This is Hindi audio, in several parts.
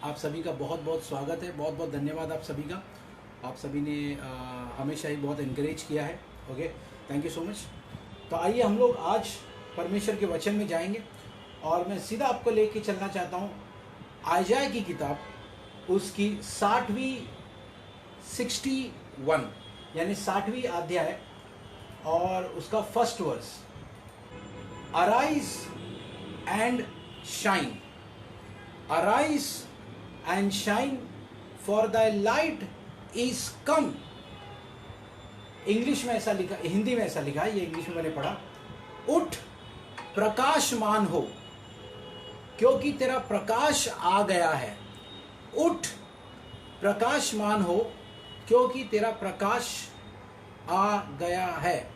आप सभी का बहुत बहुत स्वागत है। बहुत बहुत धन्यवाद आप सभी का। आप सभी ने हमेशा ही बहुत इनकरेज किया है। Okay, thank you so much. तो आइए हम लोग आज परमेश्वर के वचन में जाएंगे और मैं सीधा आपको लेके चलना चाहता हूँ आयजाया की किताब, उसकी 61 यानी 60वीं अध्याय और उसका first verse. Arise and shine, arise and shine for the light is come. English में ऐसा लिखा, हिंदी में ऐसा लिखा है, ये इंग्लिश में मैंने पढ़ा। उठ प्रकाशमान हो क्योंकि तेरा प्रकाश आ गया है। उठ प्रकाशमान हो क्योंकि तेरा प्रकाश आ गया है।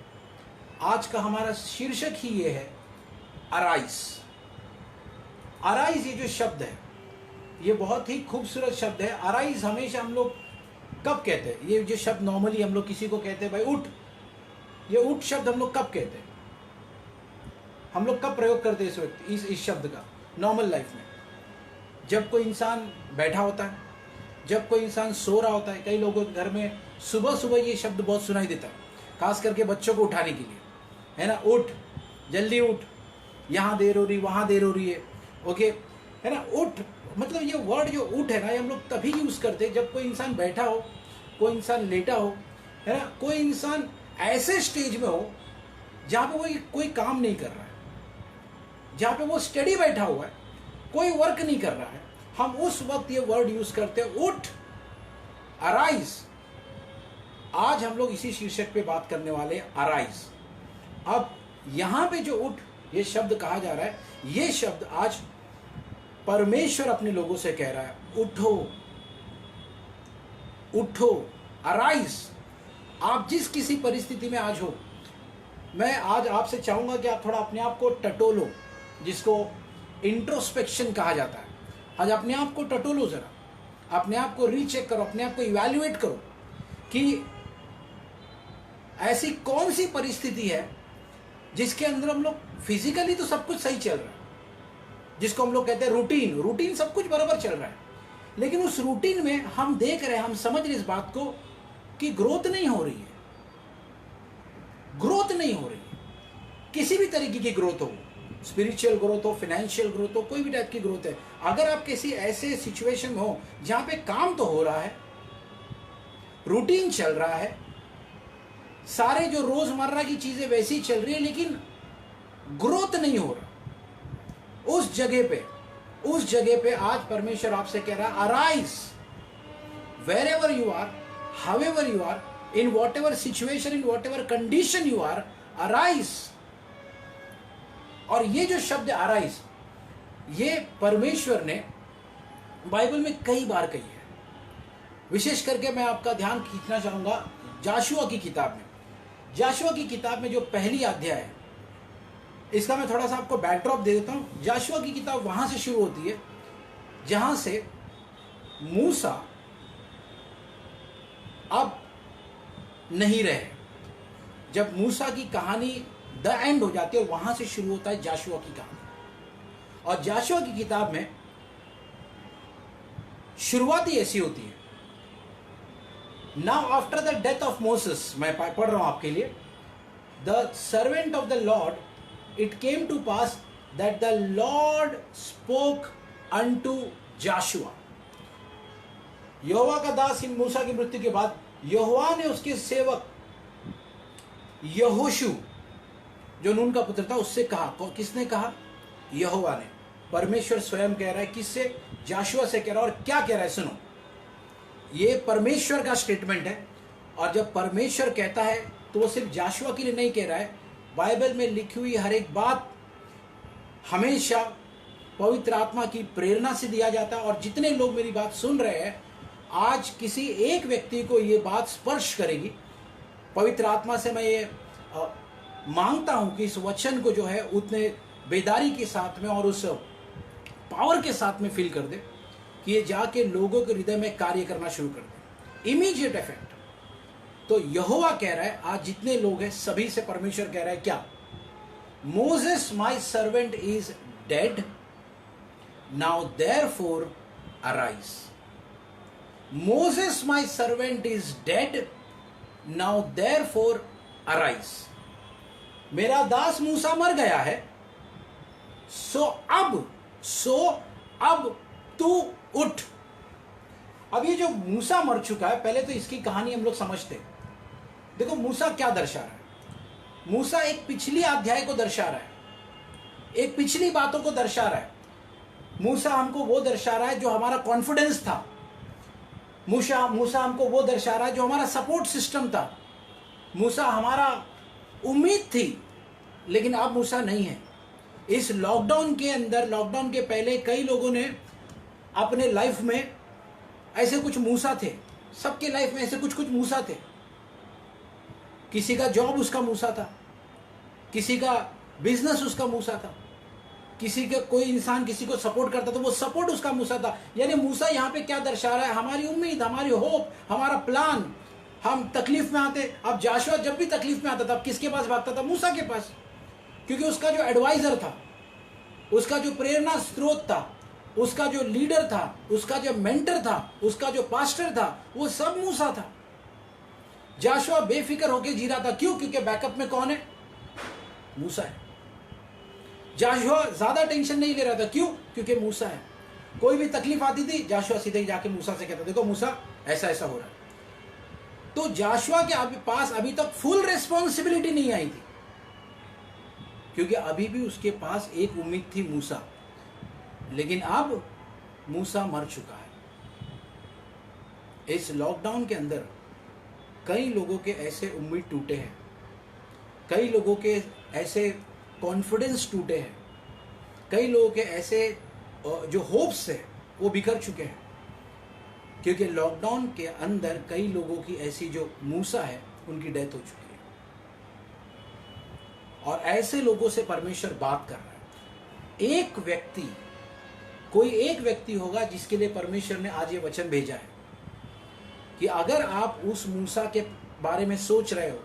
आज का हमारा शीर्षक ही ये है, अराइज। अराइज ये जो शब्द है ये बहुत ही खूबसूरत शब्द है। अराइज हमेशा हम लोग कब कहते हैं? ये जो शब्द नॉर्मली हम लोग किसी को कहते हैं भाई उठ, ये उठ शब्द हम लोग कब कहते हैं? हम लोग कब प्रयोग करते हैं इस शब्द का नॉर्मल लाइफ में? जब कोई इंसान बैठा होता है, जब कोई इंसान सो रहा होता है। कई लोगों के घर में सुबह सुबह ये शब्द बहुत सुनाई देता है, खास करके बच्चों को उठाने के लिए, है ना। उठ, जल्दी उठ, यहाँ देर हो रही, वहाँ देर हो रही है। ओके, है ना। उठ मतलब ये वर्ड जो उठ है ना, ये हम लोग तभी यूज करते हैं जब कोई इंसान बैठा हो, कोई इंसान लेटा हो, है ना। कोई इंसान ऐसे स्टेज में हो जहाँ पे वो कोई काम नहीं कर रहा है, जहाँ पे वो स्टडी बैठा हुआ है, कोई वर्क नहीं कर रहा है। हम उस वक्त ये वर्ड यूज करते हैं, उठ, अराइज। आज हम लोग इसी शीर्षक पे बात करने वाले हैं, अराइज। अब यहां पे जो उठ ये शब्द कहा जा रहा है, ये शब्द आज परमेश्वर अपने लोगों से कह रहा है, उठो उठो, अराइज। आप जिस किसी परिस्थिति में आज हो, मैं आज आपसे चाहूंगा कि आप थोड़ा अपने आप को टटोलो, जिसको इंट्रोस्पेक्शन कहा जाता है। आज अपने आप को टटोलो, जरा अपने आप को रीचेक करो, अपने आप को इवैल्यूएट करो कि ऐसी कौन सी परिस्थिति है जिसके अंदर हम लोग फिजिकली तो सब कुछ सही चल रहा है, जिसको हम लोग कहते हैं रूटीन सब कुछ बराबर चल रहा है, लेकिन उस रूटीन में हम देख रहे हैं, हम समझ रहे इस बात को कि ग्रोथ नहीं हो रही है, ग्रोथ नहीं हो रही है। किसी भी तरीके की ग्रोथ हो, स्पिरिचुअल ग्रोथ हो, फाइनेंशियल ग्रोथ हो, कोई भी टाइप की ग्रोथ है। अगर आप किसी ऐसे सिचुएशन में हो जहां पे काम तो हो रहा है, रूटीन चल रहा है, सारे जो रोजमर्रा की चीजें वैसी चल रही है, लेकिन ग्रोथ नहीं हो रहा, उस जगह पे आज परमेश्वर आपसे कह रहा है, arise wherever you are, however you are, in whatever situation, in whatever condition you are, arise. और ये जो शब्द अराइज, ये परमेश्वर ने बाइबल में कई बार कही है। विशेष करके मैं आपका ध्यान खींचना चाहूंगा जाशुआ की किताब में। जाशुआ की किताब में जो पहली अध्याय है, इसका मैं थोड़ा सा आपको बैकड्रॉप दे देता हूं। जाशुआ की किताब वहां से शुरू होती है जहां से मूसा अब नहीं रहे। जब मूसा की कहानी द एंड हो जाती है, वहां से शुरू होता है जाशुआ की कहानी। और जाशुआ की किताब में शुरुआती ऐसी होती है, now after the death of Moses, मैं पढ़ रहा हूं आपके लिए। The servant of the Lord, it came to pass that the Lord spoke unto Joshua. यहोवा का दास इन मूसा की मृत्यु के बाद यहोवा ने उसके सेवक यहोशू, जो नून का पुत्र था, उससे कहा। किसने कहा? यहोवा ने। परमेश्वर स्वयं कह रहा है, किससे? जाशुआ से कह रहा है। और क्या कह रहा है सुनो, ये परमेश्वर का स्टेटमेंट है। और जब परमेश्वर कहता है तो वो सिर्फ जाशुआ के लिए नहीं कह रहा है। बाइबल में लिखी हुई हर एक बात हमेशा पवित्र आत्मा की प्रेरणा से दिया जाता है। और जितने लोग मेरी बात सुन रहे हैं, आज किसी एक व्यक्ति को ये बात स्पर्श करेगी। पवित्र आत्मा से मैं ये मांगता हूं कि इस वचन को जो है उतने बेदारी के साथ में और उस पावर के साथ में फील कर दे कि ये जाके लोगों के हृदय में कार्य करना शुरू कर दे, इमीडिएट इफेक्ट। तो यहोवा कह रहा है, आज जितने लोग हैं सभी से परमेश्वर कह रहा है क्या? Moses, my servant, is dead. Now therefore arise. Moses my servant is dead, now therefore arise. मेरा दास मूसा मर गया है, सो अब तू उठ. अब ये जो मूसा मर चुका है, पहले तो इसकी कहानी हम लोग समझते. देखो मूसा क्या दर्शा रहा है. मूसा एक पिछली अध्याय को दर्शा रहा है, एक पिछली बातों को दर्शा रहा है. मूसा हमको वो दर्शा रहा है जो हमारा कॉन्फिडेंस था. मूसा हमको वो दर्शा रहा है जो हमारा सपोर्ट सिस्टम था. मूसा हमारा उम्मीद थी, लेकिन अब मूसा नहीं है. इस लॉकडाउन के अंदर, लॉकडाउन के पहले कई लोगों ने अपने लाइफ में ऐसे कुछ मूसा थे. सबके लाइफ में ऐसे कुछ मूसा थे. किसी का जॉब उसका मूसा था, किसी का बिजनेस उसका मूसा था, किसी का कोई इंसान किसी को सपोर्ट करता था, वो सपोर्ट उसका मूसा था. यानी मूसा यहाँ पे क्या दर्शा रहा है? हमारी उम्मीद, हमारी होप, हमारा प्लान. हम तकलीफ में आते. अब जाशुआ जब भी तकलीफ में आता था, किसके पास भागता था? मूसा के पास. क्योंकि उसका जो एडवाइजर था, उसका जो प्रेरणा स्रोत था, उसका जो लीडर था, उसका जो मेंटर था, उसका जो पास्टर था, वो सब मूसा था. जाशुआ बेफिक्र होकर जी रहा था. क्यों? क्योंकि बैकअप में कौन है? मूसा है. जाशुआ ज्यादा टेंशन नहीं ले रहा था. क्यों? क्योंकि मूसा है. कोई भी तकलीफ आती थी, जाशुआ सीधे ही जाके मूसा से कहता, देखो मूसा ऐसा ऐसा हो रहा है. तो जाशुआ के पास अभी तक फुल रिस्पॉन्सिबिलिटी नहीं आई थी, क्योंकि अभी भी उसके पास एक उम्मीद थी, मूसा. लेकिन अब मूसा मर चुका है. इस लॉकडाउन के अंदर कई लोगों के ऐसे उम्मीद टूटे हैं, कई लोगों के ऐसे कॉन्फिडेंस टूटे हैं, कई लोगों के ऐसे जो होप्स है वो बिखर चुके हैं. क्योंकि लॉकडाउन के अंदर कई लोगों की ऐसी जो मूसा है, उनकी डेथ हो चुकी है. और ऐसे लोगों से परमेश्वर बात कर रहा है. एक व्यक्ति, कोई एक व्यक्ति होगा जिसके लिए परमेश्वर ने आज ये वचन भेजा है कि अगर आप उस मूसा के बारे में सोच रहे हो,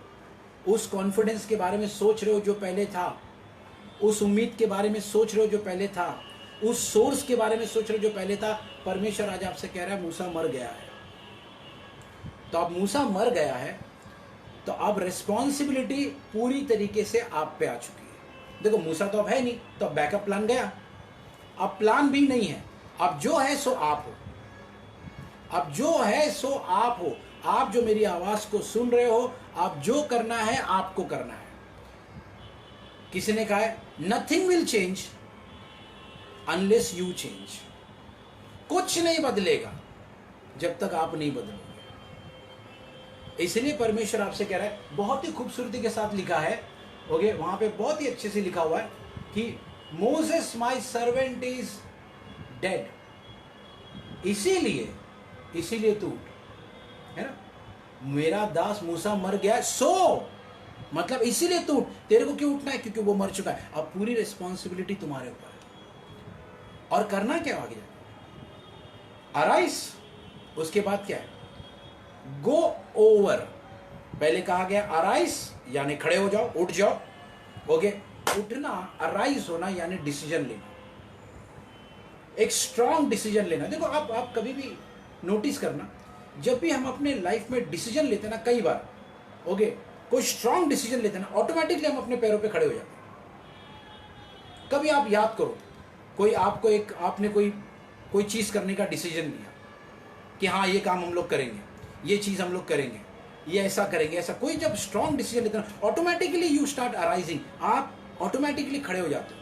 उस कॉन्फिडेंस के बारे में सोच रहे हो जो पहले था, उस उम्मीद के बारे में सोच रहे हो जो पहले था, उस सोर्स के बारे में सोच रहे हो जो पहले था, परमेश्वर आज आपसे कह रहा है मूसा मर गया है. तो अब मूसा मर गया है, तो अब रिस्पॉन्सिबिलिटी पूरी तरीके से आप पे आ चुकी है. देखो मूसा तो अब है नहीं, तो अब बैकअप प्लान गया. अब प्लान भी नहीं है. अब जो है सो आप हो. अब जो है सो आप हो. आप जो मेरी आवाज को सुन रहे हो, आप जो करना है आपको करना है. किसी ने कहा है nothing will change unless you change. कुछ नहीं बदलेगा जब तक आप नहीं बदलोगे. इसलिए परमेश्वर आपसे कह रहा है, बहुत ही खूबसूरती के साथ लिखा है, ओके, वहां पे बहुत ही अच्छे से लिखा हुआ है कि Moses my servant is dead. इसीलिए तू उठ, है ना. मेरा दास मूसा मर गया, सो मतलब इसीलिए तू उठ. तेरे को क्यों उठना है? क्योंकि वो मर चुका है. अब पूरी रिस्पॉन्सिबिलिटी तुम्हारे ऊपर है. और करना क्या आगे जाके? अराइज. उसके बाद क्या है? Go over. पहले कहा गया अराइज यानी खड़े हो जाओ, उठ जाओ. ओके, उठना, अराइज होना यानी डिसीजन लेना, एक स्ट्रांग डिसीजन लेना. देखो आप कभी भी नोटिस करना, जब भी हम अपने लाइफ में डिसीजन लेते ना, कई बार ओके कोई स्ट्रांग डिसीजन लेते ना, ऑटोमेटिकली हम अपने पैरों पे खड़े हो जाते हैं. कभी आप याद करो, कोई आपको आपने कोई चीज करने का डिसीजन लिया कि हाँ ये काम हम लोग करेंगे, ये चीज हम लोग करेंगे, ये ऐसा करेंगे, ऐसा कोई जब स्ट्रांग डिसीजन लेते ना, ऑटोमेटिकली यू स्टार्ट अराइजिंग. आप ऑटोमेटिकली खड़े हो जाते हो.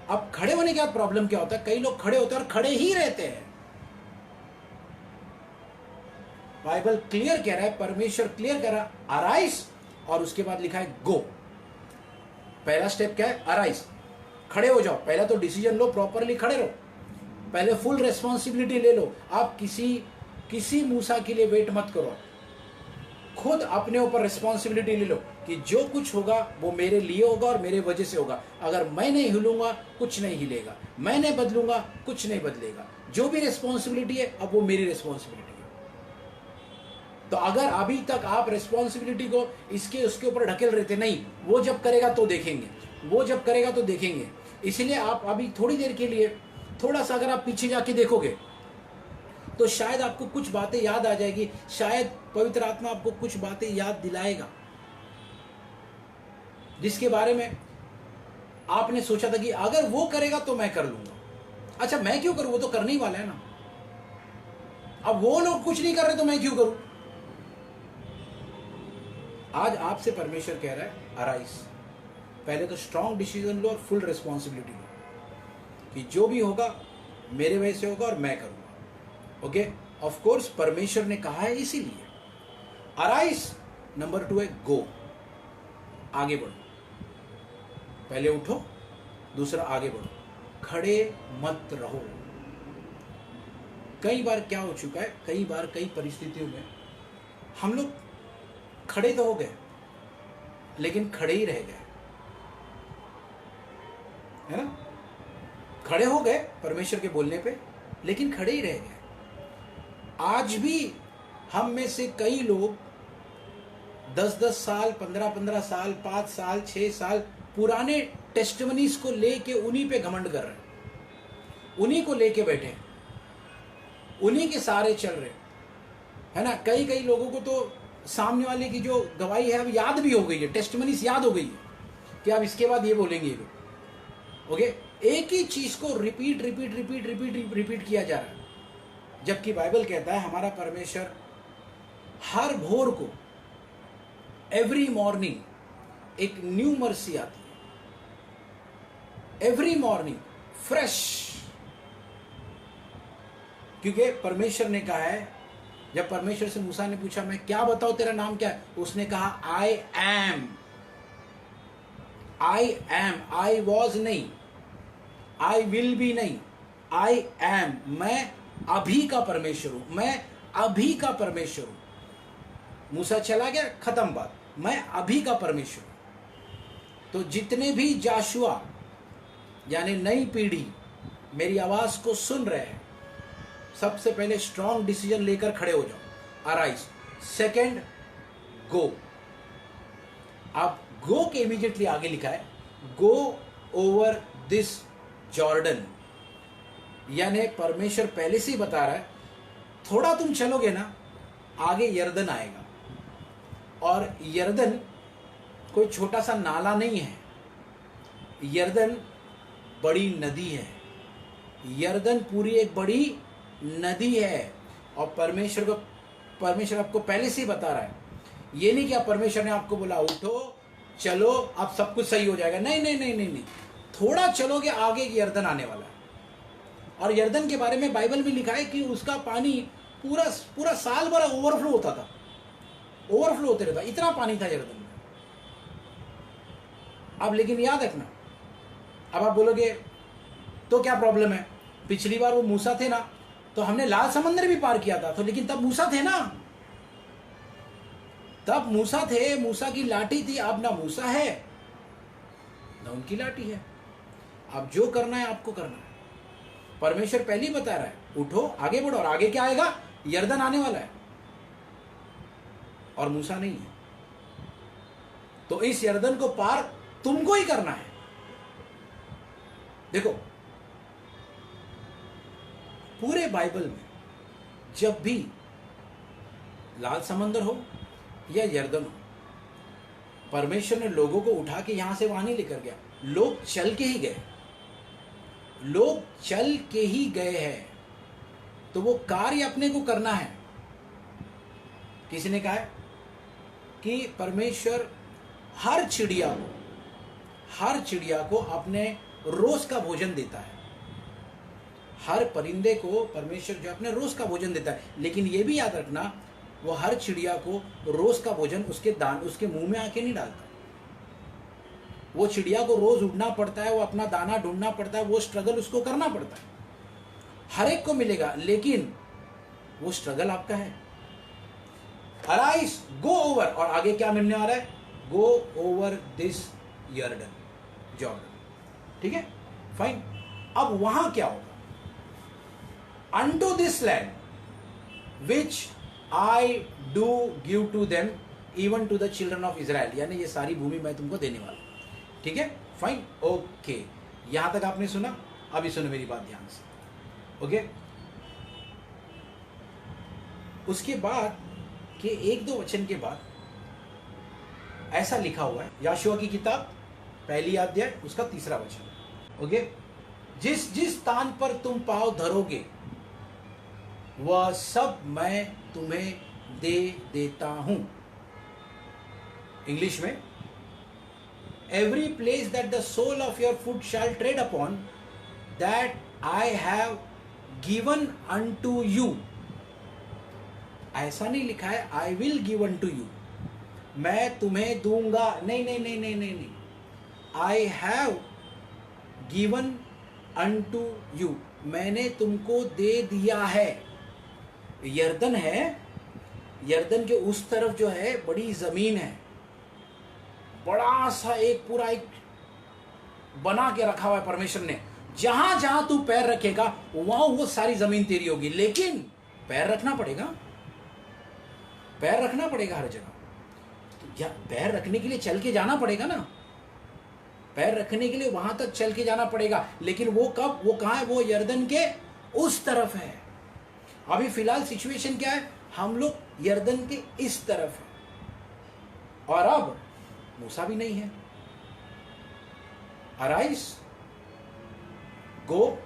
अब खड़े होने के बाद प्रॉब्लम क्या होता है? कई लोग खड़े होते हैं और खड़े ही रहते हैं. बाइबल क्लियर कह रहा है, परमेश्वर क्लियर कह रहा है अराइज, और उसके बाद लिखा है गो. पहला स्टेप क्या है? अराइज, खड़े हो जाओ. पहले तो डिसीजन लो, प्रॉपरली खड़े रहो, पहले फुल रेस्पॉन्सिबिलिटी ले लो. आप किसी मूसा के लिए वेट मत करो. खुद अपने ऊपर रिस्पॉन्सिबिलिटी ले लो कि जो कुछ होगा वो मेरे लिए होगा और मेरे वजह से होगा. अगर मैं नहीं हिलूंगा कुछ नहीं हिलेगा, मैं नहीं बदलूंगा कुछ नहीं बदलेगा. जो भी रिस्पॉन्सिबिलिटी है अब वो मेरी रिस्पॉन्सिबिलिटी है. तो अगर अभी तक आप रिस्पॉन्सिबिलिटी को इसके उसके ऊपर ढकेल रहे थे, नहीं, वो जब करेगा तो देखेंगे, वो जब करेगा तो देखेंगे. इसलिए आप अभी थोड़ी देर के लिए थोड़ा सा अगर आप पीछे जाके देखोगे तो शायद आपको कुछ बातें याद आ जाएगी, शायद पवित्र आत्मा आपको कुछ बातें याद दिलाएगा जिसके बारे में आपने सोचा था कि अगर वो करेगा तो मैं कर लूंगा। अच्छा, मैं क्यों करूं, वो तो करने ही वाला है ना। अब वो लोग कुछ नहीं कर रहे तो मैं क्यों करूं। आज आपसे परमेश्वर कह रहा है अराइज, पहले तो स्ट्रांग डिसीजन लो और फुल रिस्पॉन्सिबिलिटी लो कि जो भी होगा मेरे वजह से होगा और मैं करूंगा। ओके, ऑफ कोर्स परमेश्वर ने कहा है इसीलिए। अराइज नंबर 2 है गो, आगे बढ़ो। पहले उठो, दूसरा आगे बढ़ो, खड़े मत रहो। कई बार क्या हो चुका है, कई बार कई परिस्थितियों में हम लोग खड़े तो हो गए लेकिन खड़े ही रह गए, है ना। खड़े हो गए परमेश्वर के बोलने पे लेकिन खड़े ही रह गए। आज भी हम में से कई लोग 10-10 साल, 15-15 साल, 5 साल, 6 साल पुराने टेस्टिमनीज को लेके उन्हीं पे घमंड कर रहे हैं, उन्हीं को लेके बैठे हैं, उन्हीं के सारे चल रहे, है ना। कई कई लोगों को तो सामने वाले की जो गवाही है अब याद भी हो गई है, टेस्टिमनीज याद हो गई है कि अब इसके बाद ये बोलेंगे ये लोग। ओके, एक ही चीज को repeat repeat repeat repeat repeat किया जा रहा है, जबकि बाइबल कहता है हमारा परमेश्वर हर भोर को, एवरी मॉर्निंग एक न्यू मर्सी आती है, एवरी मॉर्निंग फ्रेश। क्योंकि परमेश्वर ने कहा है, जब परमेश्वर से मूसा ने पूछा मैं क्या बताऊं तेरा नाम क्या है, उसने कहा I am. I am, I was नहीं, आई विल बी नहीं, आई एम। मैं अभी का परमेश्वर हूं, मैं अभी का परमेश्वर हूं। मूसा चला गया, खत्म बात, मैं अभी का परमेश्वर हूं। तो जितने भी जाशुआ यानी नई पीढ़ी मेरी आवाज को सुन रहे हैं, सबसे पहले स्ट्रांग डिसीजन लेकर खड़े हो जाओ, अराइज। सेकंड, गो। अब गो के इमीडिएटली आगे लिखा है गो ओवर दिस जॉर्डन, यानी परमेश्वर पहले से ही बता रहा है थोड़ा तुम चलोगे ना, आगे यरदन आएगा। और यरदन कोई छोटा सा नाला नहीं है, यरदन बड़ी नदी है, यरदन पूरी एक बड़ी नदी है। और परमेश्वर आपको पहले से ही बता रहा है, ये नहीं कि आप परमेश्वर ने आपको बोला उठो चलो अब सब कुछ सही हो जाएगा, नहीं नहीं नहीं नहीं नहीं, थोड़ा चलोगे आगे यरदन आने वाला है। और यरदन के बारे में बाइबल में लिखा है कि उसका पानी पूरा पूरा साल भर ओवरफ्लो होता था, ओवरफ्लो होते रहता, इतना पानी था यरदन में। अब लेकिन याद रखना, अब आप बोलोगे तो क्या प्रॉब्लम है, पिछली बार वो मूसा थे ना, तो हमने लाल समंदर भी पार किया था, तो लेकिन तब मूसा थे ना, तब मूसा थे, मूसा की लाठी थी। अब ना मूसा है ना उनकी लाठी है। अब जो करना है आपको करना है, परमेश्वर पहले ही बता रहा है उठो आगे बढ़ो। और आगे क्या आएगा, यरदन आने वाला है और मूसा नहीं है। तो इस यरदन को पार तुमको ही करना है। देखो पूरे बाइबल में जब भी लाल समंदर हो या यरदन हो, परमेश्वर ने लोगों को उठा के यहां से वहां नहीं लेकर गया, लोग चल के ही गए, लोग चल के ही गए हैं। तो वो कार्य अपने को करना है। किसी ने कहा है कि परमेश्वर हर चिड़िया को अपने रोज का भोजन देता है, हर परिंदे को परमेश्वर जो अपने रोज का भोजन देता है। लेकिन ये भी याद रखना, वो हर चिड़िया को रोज का भोजन उसके मुंह में आके नहीं डालता। वो चिड़िया को रोज उड़ना पड़ता है, वो अपना दाना ढूंढना पड़ता है, वो स्ट्रगल उसको करना पड़ता है। हर एक को मिलेगा, लेकिन वो स्ट्रगल आपका है। अराइज, गो ओवर, और आगे क्या मिलने वाला है, गो ओवर दिस यरदन, जॉर्डन। ठीक है, फाइन। अब वहां क्या होगा, unto this land which I do give to them even to the children of Israel, यानी ये सारी भूमि मैं तुमको देने वाला हूं। ठीक है, फाइन, ओके। यहां तक आपने सुना, अभी सुनो मेरी बात ध्यान से। ओके, उसके बाद के एक दो वचन के बाद ऐसा लिखा हुआ है, यहोशुआ की किताब पहली अध्याय उसका 3 वचन। ओके, जिस जिस स्थान पर तुम पाँव धरोगे वह सब मैं तुम्हें दे देता हूं। इंग्लिश में, every place that the sole of your foot shall tread upon that I have given unto you. ऐसा नहीं लिखा है I will give unto you, मैं तुम्हें दूंगा, नहीं नहीं नहीं नहीं नहीं, I have given unto you, मैंने तुमको दे दिया है। यर्दन है, यर्दन के उस तरफ जो है बड़ी जमीन है, बड़ा सा एक पूरा एक बना के रखा हुआ है परमेश्वर ने, जहां जहां तू पैर रखेगा वहां वो सारी जमीन तेरी होगी। लेकिन पैर रखना पड़ेगा, पैर रखना पड़ेगा हर जगह। तो पैर रखने के लिए चल के जाना पड़ेगा ना, पैर रखने के लिए वहां तक चल के जाना पड़ेगा। लेकिन वो कब, वो कहां है, वो यर्दन के उस तरफ है। अभी फिलहाल सिचुएशन क्या है, हम लोग यर्दन के इस तरफ है और अब मूसा भी नहीं है। अराइस गो,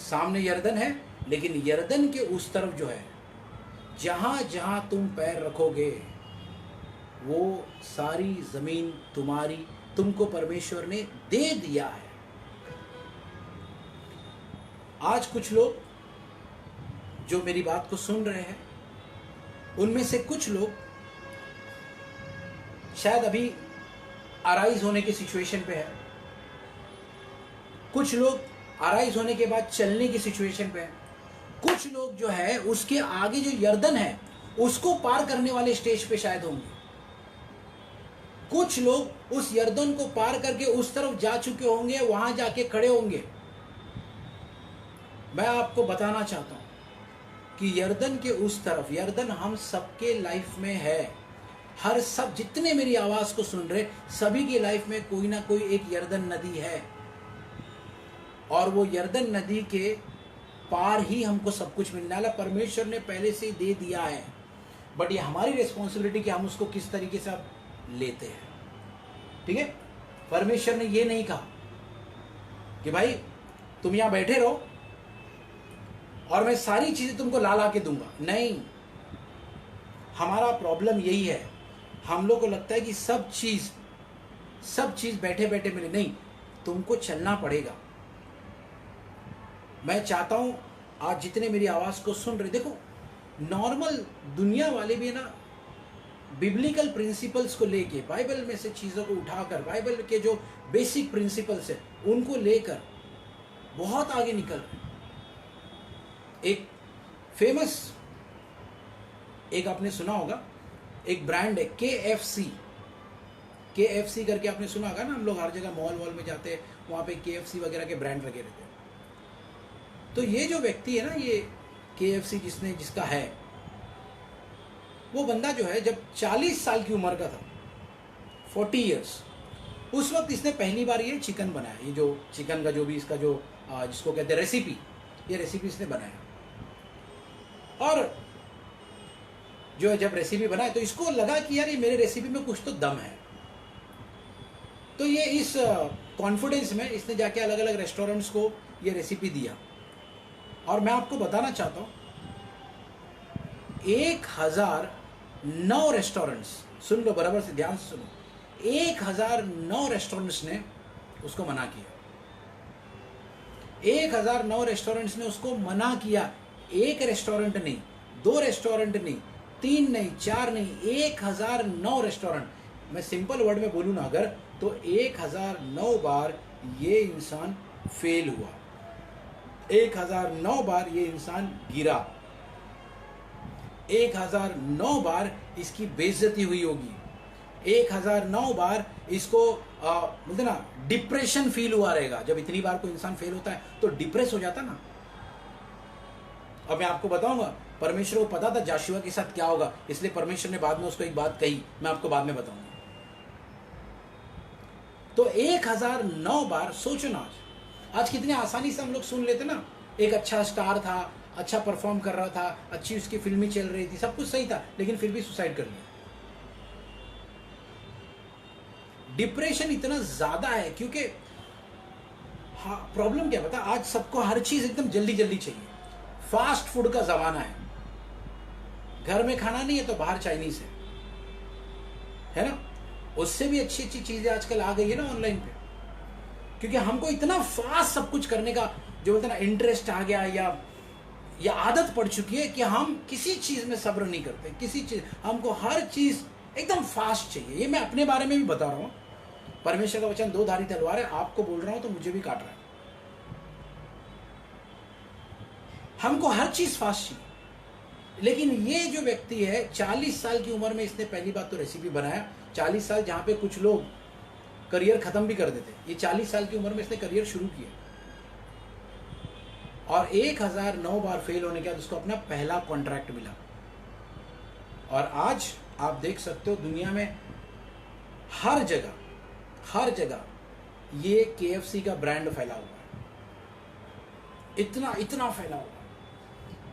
सामने यर्दन है, लेकिन यर्दन के उस तरफ जो है, जहां जहां तुम पैर रखोगे वो सारी जमीन तुम्हारी, तुमको परमेश्वर ने दे दिया है। आज कुछ लोग जो मेरी बात को सुन रहे हैं, उनमें से कुछ लोग शायद अभी अराइज होने की सिचुएशन पे है, कुछ लोग अराइज होने के बाद चलने की सिचुएशन पे है, कुछ लोग जो है उसके आगे जो यर्दन है उसको पार करने वाले स्टेज पे शायद होंगे, कुछ लोग उस यर्दन को पार करके उस तरफ जा चुके होंगे, वहां जाके खड़े होंगे। मैं आपको बताना चाहता हूं कि यर्दन के उस तरफ, यर्दन हम सबके लाइफ में है। हर सब जितने मेरी आवाज को सुन रहे सभी की लाइफ में कोई ना कोई एक यर्दन नदी है, और वो यर्दन नदी के पार ही हमको सब कुछ मिलने वाला परमेश्वर ने पहले से ही दे दिया है। बट ये हमारी रिस्पॉन्सिबिलिटी कि हम उसको किस तरीके से अब लेते हैं। ठीक है, परमेश्वर ने ये नहीं कहा कि भाई तुम यहां बैठे रहो और मैं सारी चीजें तुमको ला ला के दूंगा। नहीं, हमारा प्रॉब्लम यही है, हम लोग को लगता है कि सब चीज बैठे बैठे मिले। नहीं, तुमको चलना पड़ेगा। मैं चाहता हूं आज जितने मेरी आवाज को सुन रहे, देखो नॉर्मल दुनिया वाले भी ना बिब्लिकल प्रिंसिपल्स को लेके, बाइबल में से चीजों को उठाकर, बाइबल के जो बेसिक प्रिंसिपल्स है उनको लेकर बहुत आगे निकल रहे। एक फेमस, एक आपने सुना होगा, एक ब्रांड है KFC करके आपने सुना होगा ना। हम लोग हर जगह मॉल में जाते हैं, वहां पे KFC वगैरह के ब्रांड लगे रहते हैं। तो ये जो व्यक्ति है ना, ये KFC जिसका है, वो बंदा जो है जब 40 साल की उम्र का था, 40 इयर्स, उस वक्त इसने पहली बार ये चिकन बनाया। ये जो चिकन का जो भी इसका जो जिसको कहते हैं रेसिपी, ये रेसिपी इसने बनाया। और जो है जब रेसिपी बनाया तो इसको लगा कि यार ये मेरे रेसिपी में कुछ तो दम है। तो ये इस कॉन्फिडेंस में इसने जाके अलग अलग रेस्टोरेंट्स को ये रेसिपी दिया। और मैं आपको बताना चाहता हूं 1009 रेस्टोरेंट्स, सुन लो बराबर से, ध्यान से सुनो, 1009 रेस्टोरेंट्स ने उसको मना किया। 1009 रेस्टोरेंट्स ने उसको मना किया। एक रेस्टोरेंट नहीं, 2 रेस्टोरेंट नहीं, 3 नहीं, 4 नहीं, 1009 रेस्टोरेंट। मैं सिंपल वर्ड में बोलूं ना अगर, तो 1009 बार ये इंसान फेल हुआ, 1009 बार ये इंसान गिरा, 1009 बार इसकी बेइज्जती हुई होगी, 1009 बार इसको बोलते ना डिप्रेशन फील हुआ रहेगा। जब इतनी बार कोई इंसान फेल होता है तो डिप्रेस हो जाता ना। अब मैं आपको बताऊंगा, परमेश्वर को पता था जाशुआ के साथ क्या होगा, इसलिए परमेश्वर ने बाद में उसको एक बात कही, मैं आपको बाद में बताऊंगा। तो 1009 बार सोचो ना, आज कितनी आसानी से हम लोग सुन लेते ना। एक अच्छा स्टार था, अच्छा परफॉर्म कर रहा था, अच्छी उसकी फिल्में चल रही थी, सब कुछ सही था, लेकिन फिर भी सुसाइड कर लिया। डिप्रेशन इतना ज़्यादा है क्योंकि हाँ, प्रॉब्लम क्या पता, आज सबको हर चीज़ एकदम जल्दी जल्दी चाहिए। फास्ट फूड का ज़माना है, घर में खाना नहीं है तो बाहर चाइनीज़ है ना। उससे भी अच्छी अच्छी चीज़ें आजकल आ गई है ना ऑनलाइन पे, क्योंकि हमको इतना फास्ट सब कुछ करने का जो बोलते हैं ना इंटरेस्ट आ गया, या आदत पड़ चुकी है कि हम किसी चीज़ में सब्र नहीं करते, किसी चीज़, हमको हर चीज़ एकदम फास्ट चाहिए। ये मैं अपने बारे में भी बता रहा हूँ। परमेश्वर का वचन दो धारी तलवार है, आपको बोल रहा हूँ तो मुझे भी काट रहा है। हमको हर चीज़ फास्ट चाहिए। लेकिन ये जो व्यक्ति है 40 साल की उम्र में इसने पहली बात तो रेसिपी बनाया। 40 साल जहाँ पे कुछ लोग करियर खत्म भी कर देते, ये 40 साल की उम्र में इसने करियर शुरू किया, और 1009 बार फेल होने के बाद उसको अपना पहला कॉन्ट्रैक्ट मिला। और आज आप देख सकते हो दुनिया में हर जगह ये KFC का ब्रांड फैला हुआ है, इतना फैला हुआ है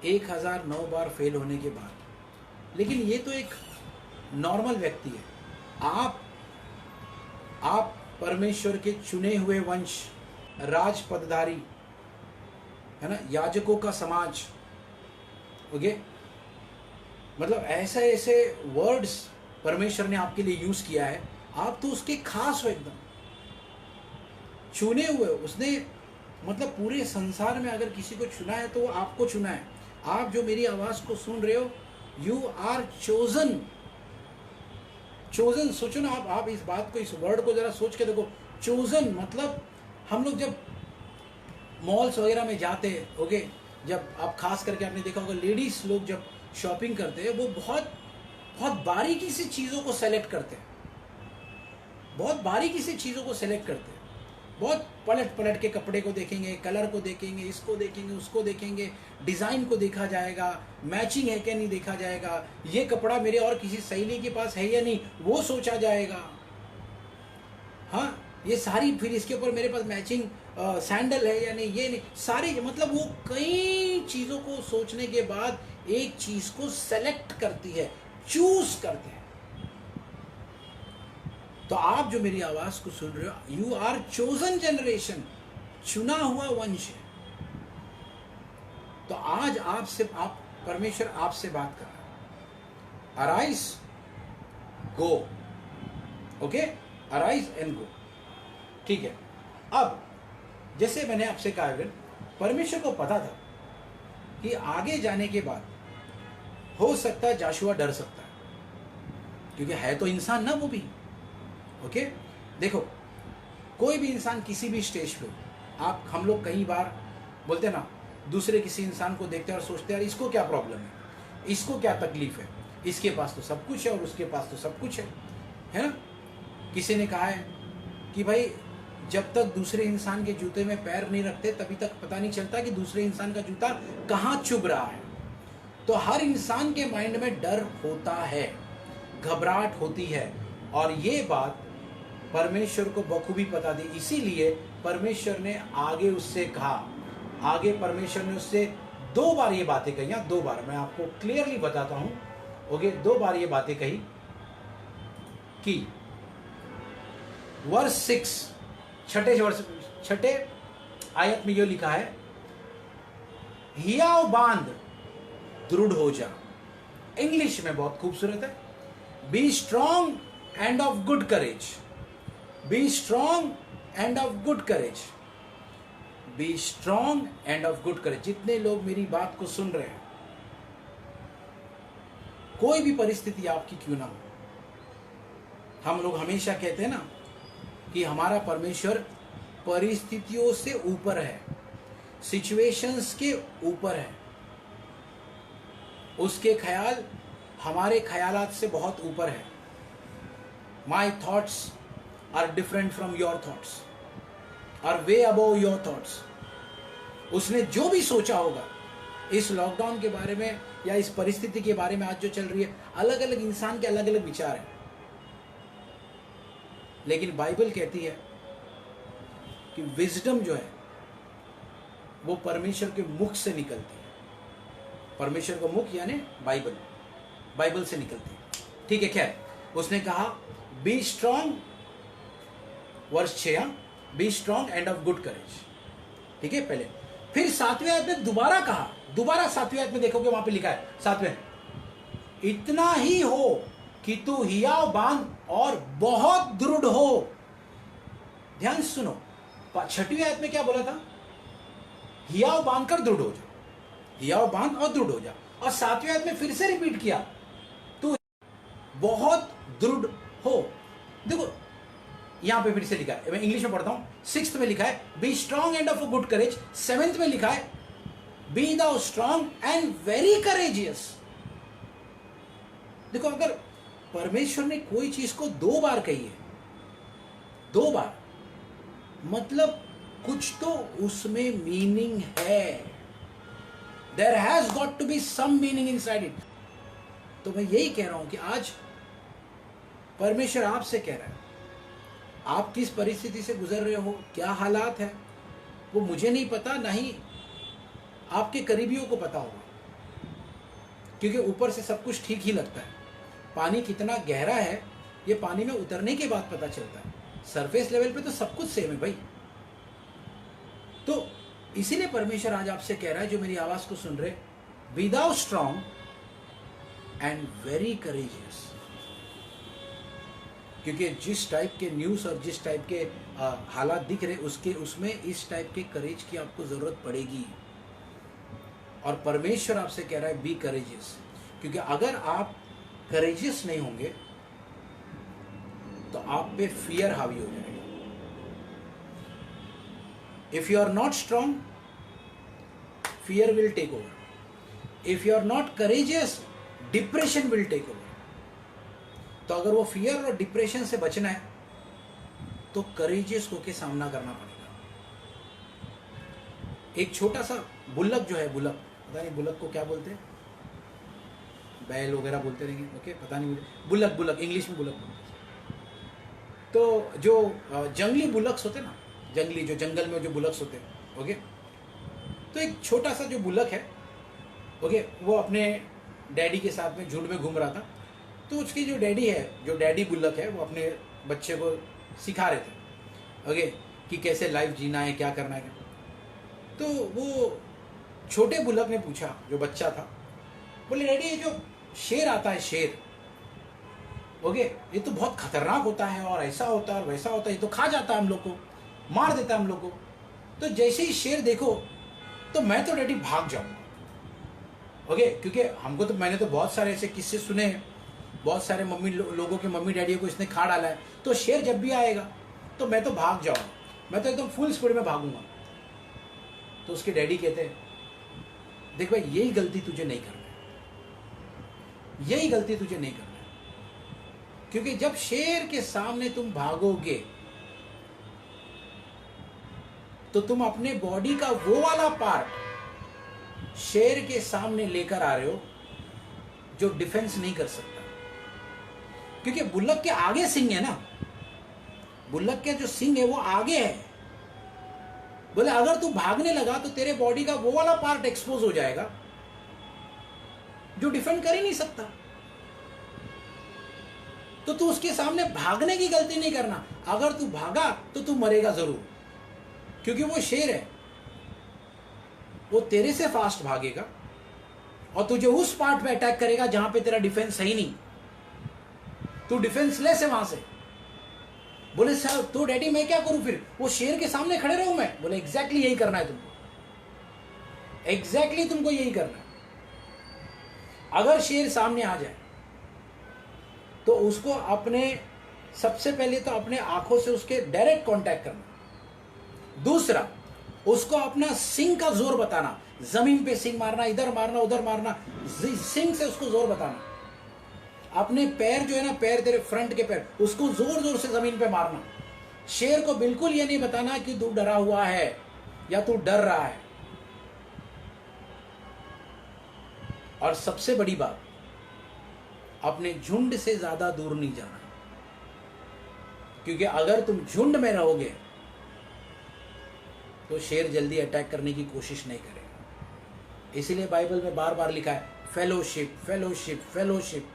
1009 बार फेल होने के बाद। लेकिन ये तो एक नॉर्मल व्यक्ति है। आप परमेश्वर के चुने हुए वंश, राज पदधारी है ना, याजकों का समाज, ओके, मतलब ऐसे वर्ड्स परमेश्वर ने आपके लिए यूज किया है। आप तो उसके खास हो, एकदम चुने हुए। उसने मतलब पूरे संसार में अगर किसी को चुना है तो वो आपको चुना है। आप जो मेरी आवाज को सुन रहे हो, यू आर चोजन। सोचो ना, आप इस बात को, इस वर्ड को जरा सोच के देखो। चोजन मतलब, हम लोग जब मॉल्स वगैरह में जाते हैं, ओके, जब आप खास करके आपने देखा होगा लेडीज लोग जब शॉपिंग करते हैं, वो बहुत बारीकी से चीज़ों को सेलेक्ट करते हैं, बहुत बारीकी से चीज़ों को सेलेक्ट करते हैं। बहुत पलट के कपड़े को देखेंगे, कलर को देखेंगे, इसको देखेंगे, उसको देखेंगे, डिज़ाइन को देखा जाएगा, मैचिंग है क्या नहीं देखा जाएगा, ये कपड़ा मेरे और किसी सहेली के पास है या नहीं वो सोचा जाएगा। हाँ, ये सारी, फिर इसके ऊपर मेरे पास मैचिंग सैंडल है या नहीं, ये नहीं, सारी, मतलब वो कई चीज़ों को सोचने के बाद एक चीज़ को सेलेक्ट करती है, चूज करते हैं। तो आप जो मेरी आवाज को सुन रहे हो, यू आर चोजन जनरेशन, चुना हुआ वंश है। तो आज परमेश्वर आपसे बात कर रहा है। Arise, go, okay, arise and go, ठीक है। अब जैसे मैंने आपसे कहा, परमेश्वर को पता था कि आगे जाने के बाद हो सकता है जाशुआ डर सकता है, क्योंकि है तो इंसान ना वो भी, ओके। देखो, कोई भी इंसान किसी भी स्टेज पे, हम लोग कई बार बोलते हैं ना, दूसरे किसी इंसान को देखते हैं और सोचते हैं यार इसको क्या प्रॉब्लम है, इसको क्या तकलीफ है, इसके पास तो सब कुछ है और उसके पास तो सब कुछ है ना। किसी ने कहा है कि भाई जब तक दूसरे इंसान के जूते में पैर नहीं रखते तभी तक पता नहीं चलता कि दूसरे इंसान का जूता कहाँ चुभ रहा है। तो हर इंसान के माइंड में डर होता है, घबराहट होती है, और ये बात परमेश्वर को बखूबी पता थी। इसीलिए परमेश्वर ने आगे उससे कहा, आगे परमेश्वर ने उससे 2 बार ये बातें कही। 2 बार मैं आपको क्लियरली बताता हूं, ओके। 2 बार ये बातें कही कि वर्स 6, छठे आयत में ये लिखा है, हियाव बांध, दृढ़ हो जा। इंग्लिश में बहुत खूबसूरत है, be strong and of good courage, be strong and of good courage, be strong and of good courage. जितने लोग मेरी बात को सुन रहे हैं, कोई भी परिस्थिति आपकी क्यों ना हो, हम लोग हमेशा कहते हैं ना कि हमारा परमेश्वर परिस्थितियों से ऊपर है, सिचुएशंस के ऊपर है, उसके ख्याल हमारे ख्यालात से बहुत ऊपर है। My thoughts are different from your thoughts, are way above your thoughts. उसने जो भी सोचा होगा इस लॉकडाउन के बारे में या इस परिस्थिति के बारे में आज जो चल रही है, अलग अलग इंसान के अलग अलग विचार हैं, लेकिन बाइबल कहती है कि विजडम जो है वो परमेश्वर के मुख से निकलती है। परमेश्वर का मुख यानी बाइबल, बाइबल से निकलती है, ठीक है। खैर, उसने कहा बी स्ट्रांग, वर्ष 6, be strong and of good courage, ठीक है पहले। फिर 7वें आयत में दोबारा कहा, दोबारा 7वें आयत में देखोगे वहां पे लिखा है 7वें, इतना ही हो कि तू हियाव बांध और बहुत दृढ़ हो। ध्यान से सुनो, 6वीं आयत में क्या बोला था? हियाव बांध कर दृढ़ हो जा, हियाव बांध और दृढ़ हो जा। और 7वें आयत में फिर से रिपीट किया, तू बहुत दृढ़ हो। देखो यहां पे फिर से लिखा है, मैं इंग्लिश में पढ़ता हूं। 6th में लिखा है be strong and of a good courage. 7th में लिखा है be thou strong and very courageous. देखो, अगर परमेश्वर ने कोई चीज को 2 बार कही है, 2 बार, मतलब कुछ तो उसमें मीनिंग है। There has got to be some meaning inside it. तो मैं यही कह रहा हूं कि आज परमेश्वर आपसे कह रहा है, आप किस परिस्थिति से गुजर रहे हो, क्या हालात है, वो मुझे नहीं पता, ना ही आपके करीबियों को पता होगा, क्योंकि ऊपर से सब कुछ ठीक ही लगता है। पानी कितना गहरा है ये पानी में उतरने के बाद पता चलता है, सरफेस लेवल पे तो सब कुछ सेम है भाई। तो इसीलिए परमेश्वर आज आपसे कह रहा है, जो मेरी आवाज को सुन रहे, be thou strong and very courageous. क्योंकि जिस टाइप के न्यूज़ और जिस टाइप के हालात दिख रहे उसमें इस टाइप के करेज की आपको ज़रूरत पड़ेगी। और परमेश्वर आपसे कह रहा है बी करेजियस, क्योंकि अगर आप करेजियस नहीं होंगे तो आप पे फियर हावी हो जाएगा। If you are not strong, fear will take over. If you are not courageous, depression will take over. तो अगर वो फियर और डिप्रेशन से बचना है तो करेजियस होकर सामना करना पड़ेगा। एक छोटा सा बुल्लक जो है, बुल्लक, पता नहीं बुल्लक को क्या बोलते हैं, बैल वगैरह बोलते रहेंगे, ओके, पता नहीं मुझे, बुल्लक, बुल्लक इंग्लिश में बुल्लक बोलते हैं। तो जो जंगली बुल्लक्स होते हैं ना, जंगली जो जंगल में जो बुल्लक्स होते हैं, ओके, तो एक छोटा सा जो बुल्लक है, ओके, वो अपने डैडी के साथ में झुंड में घूम रहा था। तो उसकी जो डैडी है, जो डैडी बुल्लक है, वो अपने बच्चे को सिखा रहे थे, ओके, कि कैसे लाइफ जीना है, क्या करना है। तो वो छोटे बुल्लक ने पूछा, जो बच्चा था, बोले डैडी ये जो शेर आता है, शेर, ओके, ये तो बहुत खतरनाक होता है और ऐसा होता है और वैसा होता है, ये तो खा जाता है हम लोग को, मार देता है हम लोग को। तो जैसे ही शेर देखो तो मैं तो डैडी भाग जाऊंगा, ओके, क्योंकि हमको तो, मैंने तो बहुत सारे ऐसे किस्से सुने हैं, बहुत सारे लोगों के मम्मी डैडी को इसने खा डाला है। तो शेर जब भी आएगा तो मैं तो भाग जाऊंगा, मैं तो एकदम फुल स्पीड में भागूंगा। तो उसके डैडी कहते हैं, देख भाई, यही गलती तुझे नहीं करना है, यही गलती तुझे नहीं करना है, क्योंकि जब शेर के सामने तुम भागोगे तो तुम अपने बॉडी का वो वाला पार्ट शेर के सामने लेकर आ रहे हो जो डिफेंस नहीं कर सकता। क्योंकि बुल्लक के आगे सिंग है ना, बुल्लक के जो सिंग है वो आगे है। बोले अगर तू भागने लगा तो तेरे बॉडी का वो वाला पार्ट एक्सपोज हो जाएगा जो डिफेंड कर ही नहीं सकता। तो तू उसके सामने भागने की गलती नहीं करना। अगर तू भागा तो तू मरेगा जरूर, क्योंकि वो शेर है, वो तेरे से फास्ट भागेगा और तुझे उस पार्ट में अटैक करेगा जहां पे तेरा डिफेंस है ही नहीं, तू डिफेंसलेस है वहां से। बोले सर तो डैडी मैं क्या करूं फिर, वो शेर के सामने खड़े रहूं मैं? बोले एग्जैक्टली यही करना है तुमको, एग्जैक्टली तुमको यही करना है। अगर शेर सामने आ जाए तो उसको अपने, सबसे पहले तो अपने आंखों से उसके डायरेक्ट कांटेक्ट करना। दूसरा, उसको अपना सिंग का जोर बताना, जमीन पे सिंग मारना, इधर मारना उधर मारना, सिंग से उसको जोर बताना। अपने पैर जो है ना, पैर तेरे फ्रंट के पैर, उसको जोर जोर से जमीन पे मारना। शेर को बिल्कुल ये नहीं बताना कि तू डरा हुआ है या तू डर रहा है। और सबसे बड़ी बात, अपने झुंड से ज्यादा दूर नहीं जाना, क्योंकि अगर तुम झुंड में रहोगे तो शेर जल्दी अटैक करने की कोशिश नहीं करेगा। इसीलिए बाइबल में बार बार लिखा है फेलोशिप फेलोशिप फेलोशिप,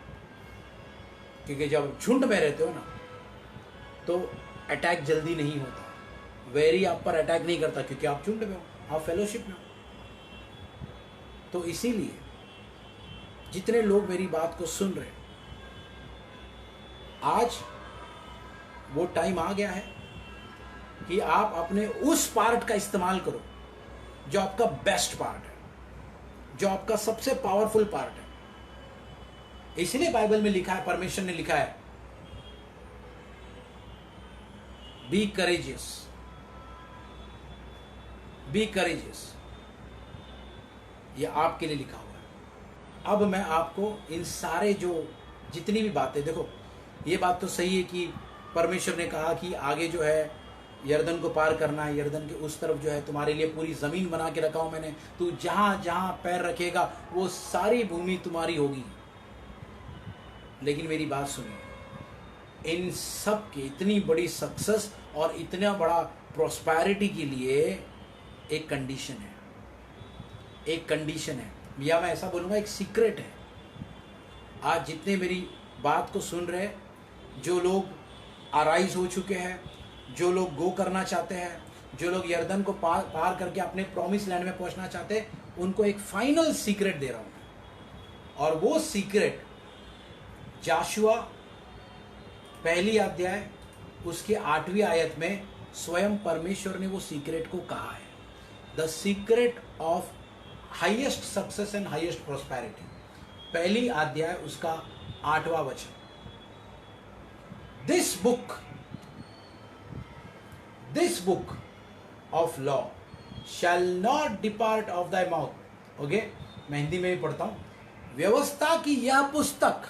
क्योंकि जब झुंड में रहते हो ना तो अटैक जल्दी नहीं होता, वैरी आप पर अटैक नहीं करता, क्योंकि आप झुंड में हो, आप फेलोशिप में हो। तो इसीलिए जितने लोग मेरी बात को सुन रहे, आज वो टाइम आ गया है कि आप अपने उस पार्ट का इस्तेमाल करो जो आपका बेस्ट पार्ट है, जो आपका सबसे पावरफुल पार्ट है। इसलिए बाइबल में लिखा है, परमेश्वर ने लिखा है, बी करेजियस, बी करेजियस। ये आपके लिए लिखा हुआ है। अब मैं आपको इन सारे जो जितनी भी बातें, देखो ये बात तो सही है कि परमेश्वर ने कहा कि आगे जो है यरदन को पार करना है, यरदन के उस तरफ जो है तुम्हारे लिए पूरी जमीन बना के रखा हूं मैंने, तू जहां जहां पैर रखेगा वो सारी भूमि तुम्हारी होगी। लेकिन मेरी बात सुनिए, इन सब की इतनी बड़ी सक्सेस और इतना बड़ा प्रॉस्पेरिटी के लिए एक कंडीशन है, एक कंडीशन है, या मैं ऐसा बोलूँगा एक सीक्रेट है। आज जितने मेरी बात को सुन रहे, जो लोग अराइज हो चुके हैं, जो लोग गो करना चाहते हैं, जो लोग यरदन को पार करके अपने प्रॉमिस लैंड में पहुंचना चाहते हैं, उनको एक फाइनल सीक्रेट दे रहा हूं। और वो सीक्रेट जाशुआ पहली अध्याय उसके 8वीं आयत में स्वयं परमेश्वर ने वो सीक्रेट को कहा है, the secret of highest success and highest prosperity. पहली अध्याय उसका 8वां वचन, this book of law shall not depart of thy mouth. Okay, मैं हिंदी में भी पढ़ता हूं। व्यवस्था की यह पुस्तक,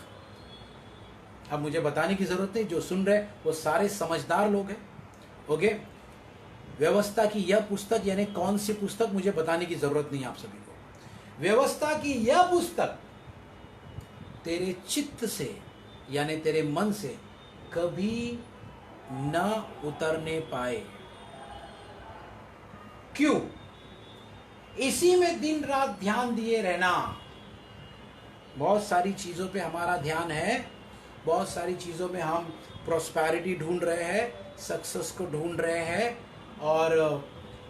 अब मुझे बताने की जरूरत नहीं, जो सुन रहे वो सारे समझदार लोग हैं। ओके, व्यवस्था की यह पुस्तक यानी कौन सी पुस्तक, मुझे बताने की जरूरत नहीं आप सभी को। व्यवस्था की यह पुस्तक तेरे चित्त से यानी तेरे मन से कभी न उतरने पाए। क्यों? इसी में दिन रात ध्यान दिए रहना। बहुत सारी चीजों पे हमारा ध्यान है, बहुत सारी चीजों में हम प्रॉस्पेरिटी ढूंढ रहे हैं, सक्सेस को ढूंढ रहे हैं और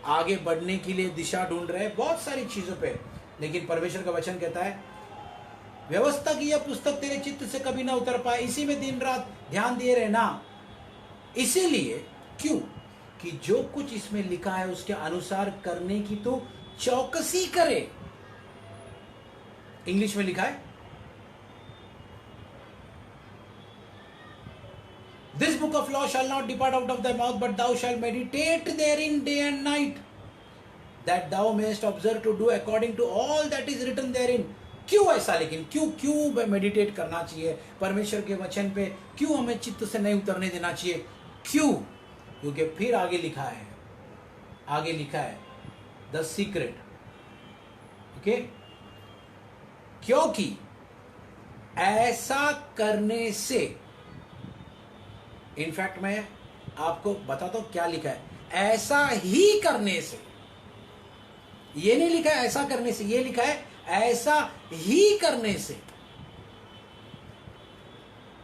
आगे बढ़ने के लिए दिशा ढूंढ रहे हैं, बहुत सारी चीजों पे। लेकिन परमेश्वर का वचन कहता है व्यवस्था की यह पुस्तक तेरे चित्त से कभी ना उतर पाए, इसी में दिन रात ध्यान दिए रहना। इसीलिए क्यों कि जो कुछ इसमें लिखा है उसके अनुसार करने की तो चौकसी करे। इंग्लिश में लिखा है, this book of law shall not depart out of thy mouth, but thou shalt meditate therein day and night, that thou mayest observe to do according to all that is written therein। क्यों ऐसा? लेकिन क्यों मेडिटेट करना चाहिए परमेश्वर के वचन पे? क्यों हमें चित्त से नहीं उतरने देना चाहिए? क्यों? क्योंकि फिर आगे लिखा है द सीक्रेट। ओके, क्योंकि ऐसा करने से, इनफैक्ट मैं आपको बताता हूं क्या लिखा है, ऐसा ही करने से। ये नहीं लिखा है ऐसा करने से, ये लिखा है ऐसा ही करने से।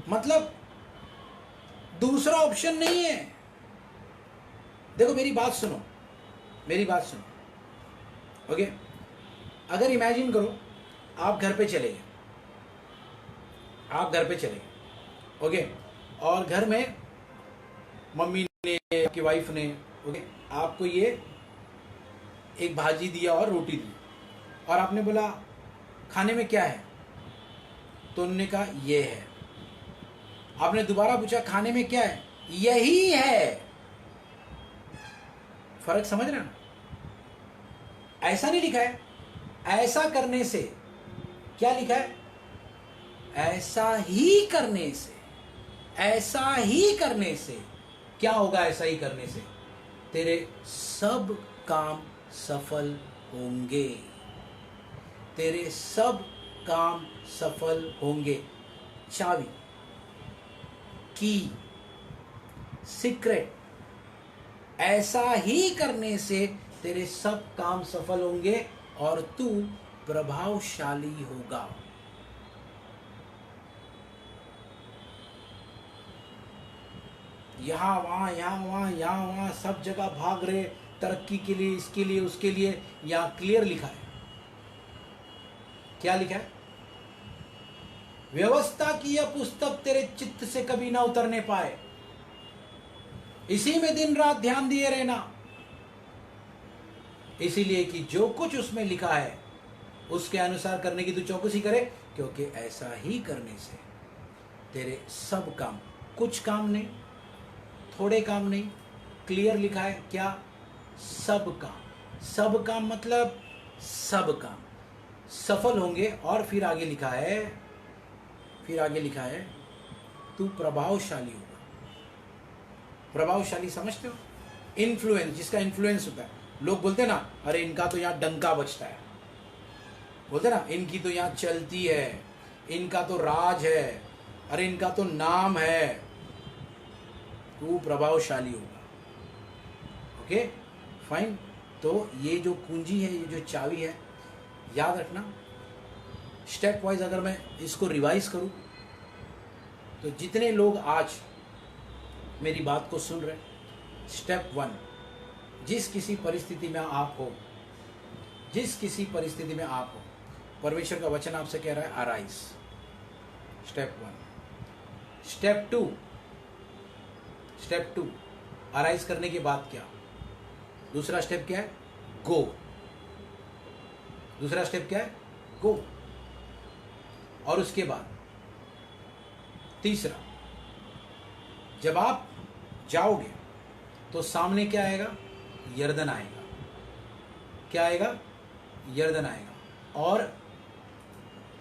मतलब दूसरा ऑप्शन नहीं है। देखो मेरी बात सुनो, ओके। अगर इमेजिन करो आप घर पे चले गए, ओके, और घर में मम्मी ने, आपकी वाइफ ने, ओके, आपको ये एक भाजी दिया और रोटी दी, और आपने बोला खाने में क्या है, तो उन्होंने कहा ये है। आपने दोबारा पूछा खाने में क्या है, यही है। फर्क समझ रहे ना? ऐसा नहीं लिखा है ऐसा करने से, क्या लिखा है? ऐसा ही करने से क्या होगा? ऐसा ही करने से तेरे सब काम सफल होंगे, तेरे सब काम सफल होंगे। चाबी, की, सीक्रेट, ऐसा ही करने से तेरे सब काम सफल होंगे और तू प्रभावशाली होगा। यहाँ वहाँ, यहाँ वहाँ, यहाँ वहाँ, सब जगह भाग रहे तरक्की के लिए, इसके लिए, उसके लिए। यहाँ क्लियर लिखा है, क्या लिखा है? व्यवस्था की यह पुस्तक तेरे चित्त से कभी ना उतरने पाए, इसी में दिन रात ध्यान दिए रहना, इसीलिए कि जो कुछ उसमें लिखा है उसके अनुसार करने की तू चौकसी करे, क्योंकि ऐसा ही करने से तेरे सब काम, कुछ काम नहीं, थोड़े काम नहीं, क्लियर लिखा है क्या? सब काम। सब काम मतलब सब काम सफल होंगे। और फिर आगे लिखा है, तू प्रभावशाली होगा। प्रभावशाली समझते हो? इन्फ्लुएंस, जिसका इन्फ्लुएंस होता है। लोग बोलते हैं ना, अरे इनका तो यहाँ डंका बजता है, बोलते ना, इनकी तो यहाँ चलती है, इनका तो राज है, अरे इनका तो नाम है। तू प्रभावशाली होगा। Okay fine. तो ये जो कुंजी है, ये जो चाबी है, याद रखना। स्टेप वाइज अगर मैं इसको रिवाइज करूं तो जितने लोग आज मेरी बात को सुन रहे, स्टेप 1, जिस किसी परिस्थिति में आप हो, जिस किसी परिस्थिति में आप हो, परमेश्वर का वचन आपसे कह रहा है arise. Step 1। Step two arise करने के बाद क्या? दूसरा स्टेप क्या है? गो। दूसरा स्टेप क्या है? गो। और उसके बाद तीसरा, जब आप जाओगे तो सामने क्या आएगा? यरदन आएगा। क्या आएगा? यरदन आएगा। और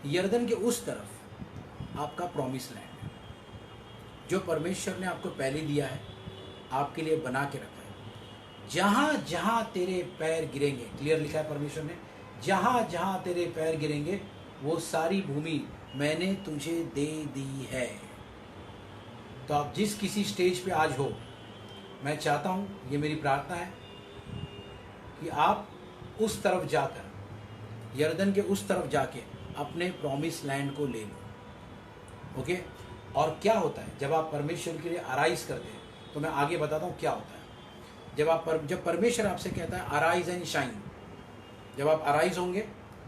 यरदन के उस तरफ आपका प्रॉमिस लैंड है, जो परमेश्वर ने आपको पहले दिया है, आपके लिए बना के रखा है। जहां जहां तेरे पैर गिरेंगे, क्लियर लिखा है परमेश्वर ने, जहां जहां तेरे पैर गिरेंगे वो सारी भूमि मैंने तुझे दे दी है। तो आप जिस किसी स्टेज पे आज हो, मैं चाहता हूं, ये मेरी प्रार्थना है कि आप उस तरफ जाकर, यरदन के उस तरफ जाके अपने प्रॉमिस लैंड को ले लो। ओके। और क्या होता है जब आप परमेश्वर के लिए अराइज करते हैं, तो मैं आगे बताता हूँ क्या होता है। जब परमेश्वर आपसे कहता है अराइज एंड शाइन, जब आप अराइज होंगे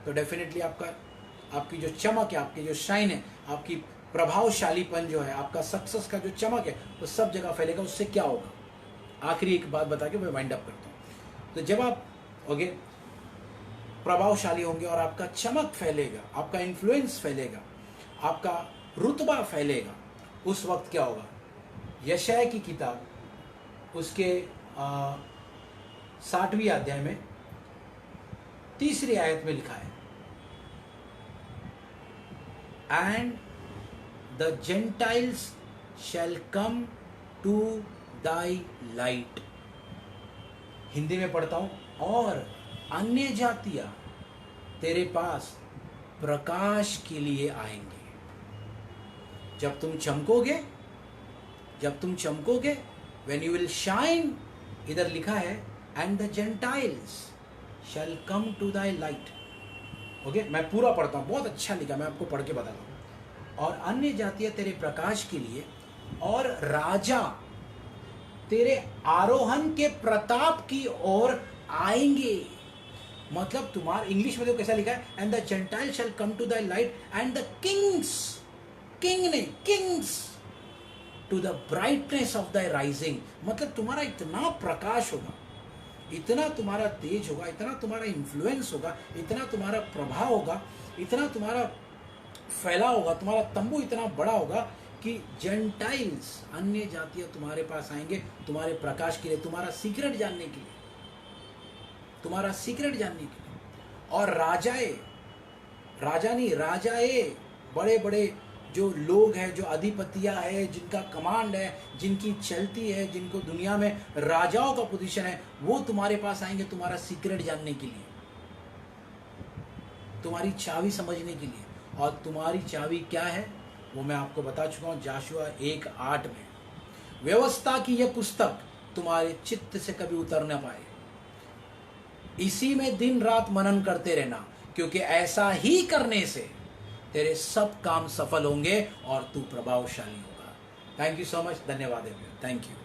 तो डेफिनेटली आपकी जो चमक है, आपकी जो शाइन है, आपकी प्रभावशालीपन जो है, आपका सक्सेस का जो चमक है, वो सब जगह फैलेगा। उससे क्या होगा? आखिरी एक बात बता के मैं वाइंड अप करता हूँ। तो जब आप ओके प्रभावशाली होंगे और आपका चमक फैलेगा, आपका इन्फ्लुएंस फैलेगा, आपका रुतबा फैलेगा, उस वक्त क्या होगा? यशाया की किताब उसके 60वीं अध्याय में 3री आयत में लिखा है, and the Gentiles shall come to thy light. Hindi में पढ़ता हूं, और अन्य जातियां तेरे पास प्रकाश के लिए आएंगे। जब तुम चमकोगे, when you will shine, इधर लिखा है and the Gentiles shall come to thy light। Okay, मैं पूरा पढ़ता हूँ, बहुत अच्छा लिखा, मैं आपको पढ़ के बताता हूँ। और अन्य जातियां तेरे प्रकाश के लिए, और राजा तेरे आरोहण के प्रताप की ओर आएंगे। मतलब तुम्हारा इंग्लिश में देखो कैसा लिखा है, and the Gentile shall come to the light and the kings to the brightness of the rising. मतलब तुम्हारा इतना प्रकाश होगा, इतना तुम्हारा तेज होगा, इतना तुम्हारा इन्फ्लुएंस होगा, इतना तुम्हारा प्रभाव होगा, इतना तुम्हारा फैला होगा, तुम्हारा तंबू इतना बड़ा होगा कि जेंटाइल्स, अन्य जातियां तुम्हारे पास आएंगे तुम्हारे प्रकाश के लिए, तुम्हारा सीक्रेट जानने के लिए, और राजाए बड़े बड़े जो लोग हैं, जो अधिपतियां हैं, जिनका कमांड है, जिनकी चलती है, जिनको दुनिया में राजाओं का पोजीशन है, वो तुम्हारे पास आएंगे तुम्हारा सीक्रेट जानने के लिए, तुम्हारी चाबी समझने के लिए। और तुम्हारी चाबी क्या है वो मैं आपको बता चुका हूं, जाशुआ 1:8 में, व्यवस्था की यह पुस्तक तुम्हारे चित्त से कभी उतर न पाए, इसी में दिन रात मनन करते रहना, क्योंकि ऐसा ही करने से तेरे सब काम सफल होंगे और तू प्रभावशाली होगा। थैंक यू सो मच, धन्यवाद एवरीवन, थैंक यू।